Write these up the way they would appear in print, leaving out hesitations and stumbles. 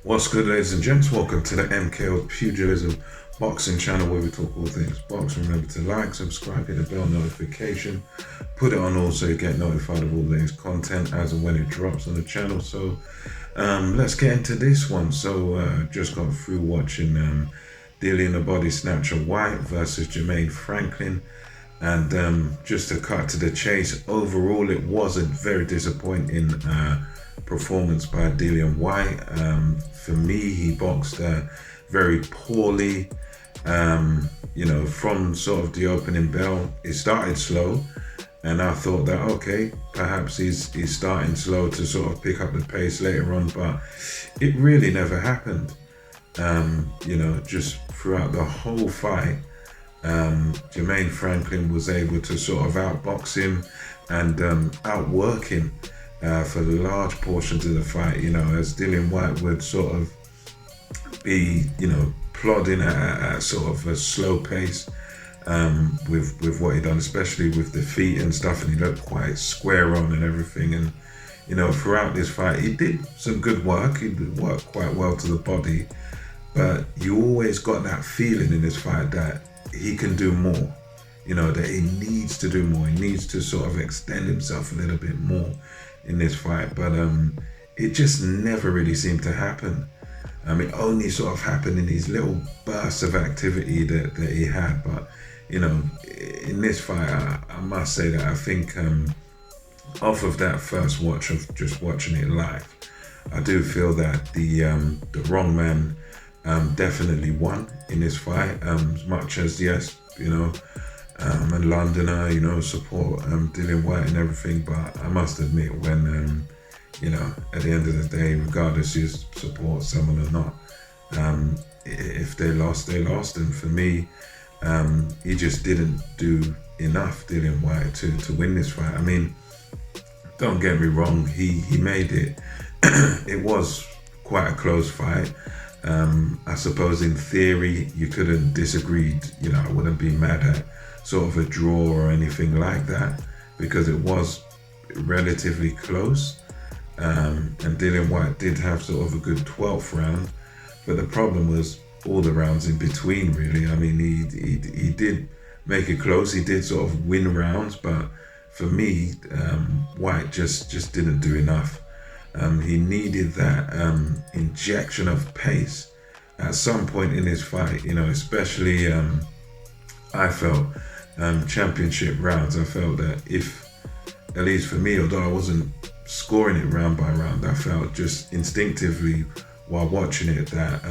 What's good, ladies and gents? Welcome to the MKO Pugilism Boxing channel where we talk all things boxing. Remember to like, subscribe, hit the bell notification, put it on all so you get notified of all the latest content as and when it drops on the channel. So let's get into this one. So just got through watching Dillian the Body Snatcher Whyte versus Jermaine Franklin. And just to cut to the chase, overall it was a very disappointing performance by Dillian Whyte. For me, he boxed very poorly. From sort of the opening bell, it started slow, and I thought that okay, perhaps he's starting slow to sort of pick up the pace later on, but it really never happened. Just throughout the whole fight, Jermaine Franklin was able to sort of outbox him and outwork him for large portions of the fight, as Dillian Whyte would sort of be, plodding at sort of a slow pace with what he done, especially with the feet and stuff, and he looked quite square on and everything. And, throughout this fight, he did some good work. He worked quite well to the body, but you always got that feeling in this fight that he can do more, that he needs to do more. He needs to sort of extend himself a little bit more in this fight, but it just never really seemed to happen. It only sort of happened in these little bursts of activity that he had. But in this fight, I must say that I think off of that first watch of just watching it live, I do feel that the wrong man definitely won in this fight. As much as yes, a Londoner, support Dillian Whyte and everything, but I must admit when at the end of the day, regardless you support someone or not, if they lost, they lost. And for me, he just didn't do enough, Dillian Whyte, to win this fight. I mean, don't get me wrong, he made it. It was quite a close fight. I suppose in theory you could have disagreed, I wouldn't be mad at sort of a draw or anything like that, because it was relatively close. And Dillian Whyte did have sort of a good 12th round, but the problem was all the rounds in between, really. I mean, he did make it close. He did sort of win rounds, but for me, Whyte just didn't do enough. He needed that injection of pace at some point in his fight, especially I felt championship rounds. I felt that if, at least for me, although I wasn't scoring it round by round, I felt just instinctively while watching it that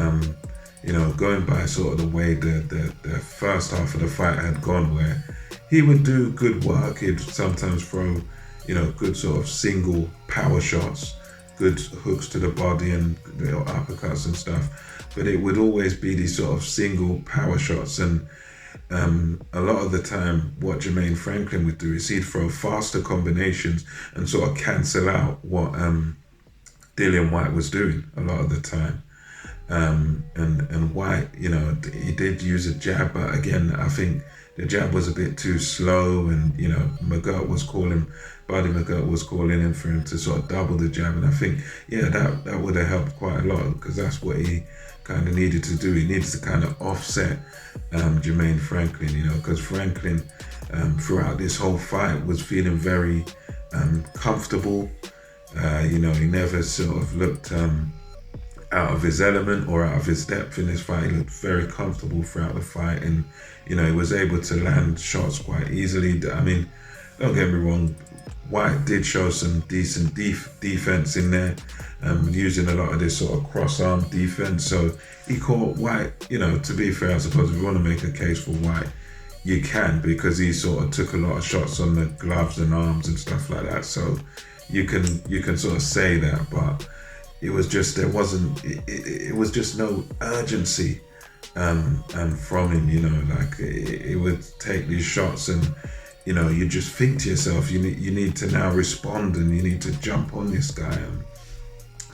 going by sort of the way the first half of the fight had gone, where he would do good work. He'd sometimes throw good sort of single power shots, good hooks to the body and uppercuts and stuff, but it would always be these sort of single power shots. And a lot of the time what Jermaine Franklin would do is he'd throw faster combinations and sort of cancel out what Dillian Whyte was doing a lot of the time. And Whyte, he did use a jab, but again, I think the jab was a bit too slow, and Buddy McGirt was calling in for him to sort of double the jab, and I think that would have helped quite a lot, because that's what he kind of needed to do. He needed to kind of offset Jermaine Franklin, because Franklin throughout this whole fight was feeling very comfortable. He never sort of looked out of his element or out of his depth in this fight. He looked very comfortable throughout the fight, and he was able to land shots quite easily. I mean, don't get me wrong, Whyte did show some decent defense in there, using a lot of this sort of cross-arm defense. So he caught Whyte, to be fair, I suppose if you want to make a case for Whyte, you can, because he sort of took a lot of shots on the gloves and arms and stuff like that. So you can sort of say that, but it was just, it was just no urgency from him, like it would take these shots and you just think to yourself, you need to now respond, and you need to jump on this guy,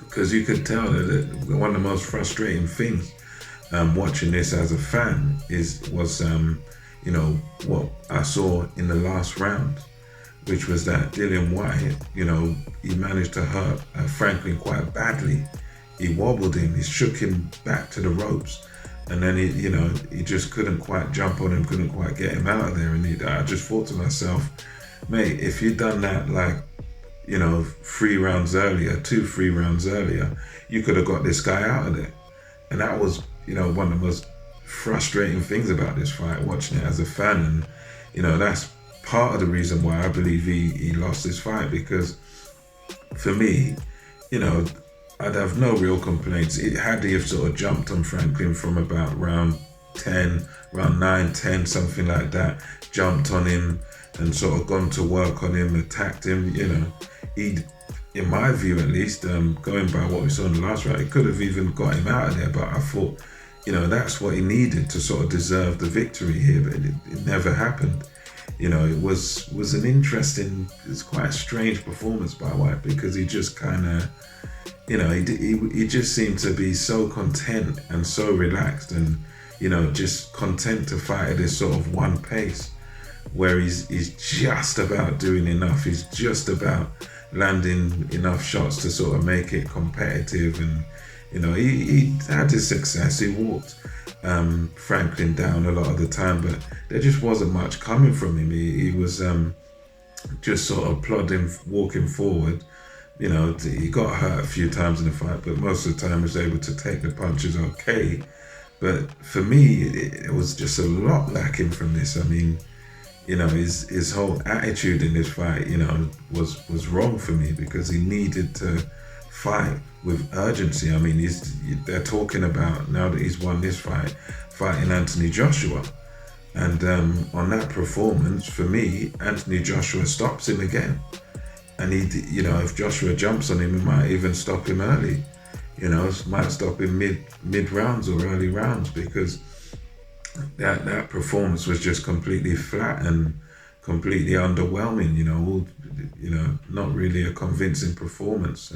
because you could tell that one of the most frustrating things watching this as a fan was what I saw in the last round, which was that Dillian Whyte, he managed to hurt Franklin quite badly he wobbled him, he shook him back to the ropes, and then he just couldn't quite jump on him, couldn't quite get him out of there. And I just thought to myself, mate, if you'd done that like 3 rounds earlier, 2-3 rounds earlier, you could have got this guy out of there. And that was one of the most frustrating things about this fight, watching it as a fan. And that's part of the reason why I believe he lost this fight, because for me, I'd have no real complaints. Had he have sort of jumped on Franklin from about round 10, round 9, 10, something like that, jumped on him and sort of gone to work on him, attacked him, he'd, in my view at least, going by what we saw in the last round, he could have even got him out of there. But I thought, that's what he needed to sort of deserve the victory here, but it never happened. It was an interesting, it's quite a strange performance by Whyte, because he just kind of, he just seemed to be so content and so relaxed, and just content to fight at this sort of one pace, where he's just about doing enough. He's just about landing enough shots to sort of make it competitive. And he had his success. He walked Franklin down a lot of the time, but there just wasn't much coming from him. He was just sort of plodding, walking forward. He got hurt a few times in the fight, but most of the time he was able to take the punches okay. But for me, it was just a lot lacking from this. I mean, his whole attitude in this fight, was wrong for me, because he needed to fight with urgency. I mean, they're talking about, now that he's won this fight, fighting Anthony Joshua. And on that performance, for me, Anthony Joshua stops him again. And if Joshua jumps on him, he might even stop him early. Might stop him mid rounds or early rounds, because that performance was just completely flat and completely underwhelming. Not really a convincing performance.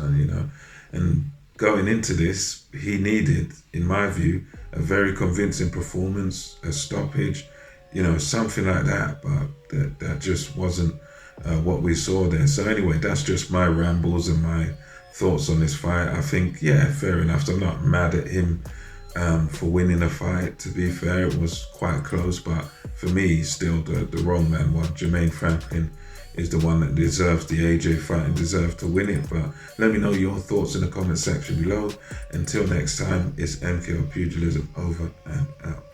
And going into this, he needed, in my view, a very convincing performance, a stoppage, something like that. But that just wasn't what we saw there. So anyway, that's just my rambles and my thoughts on this fight. I think, yeah, fair enough. I'm not mad at him for winning the fight. To be fair, it was quite close, but for me, still the wrong man won. Jermaine Franklin is the one that deserves the AJ fight and deserves to win it. But let me know your thoughts in the comment section below. Until next time, it's MKO Pugilism over and out.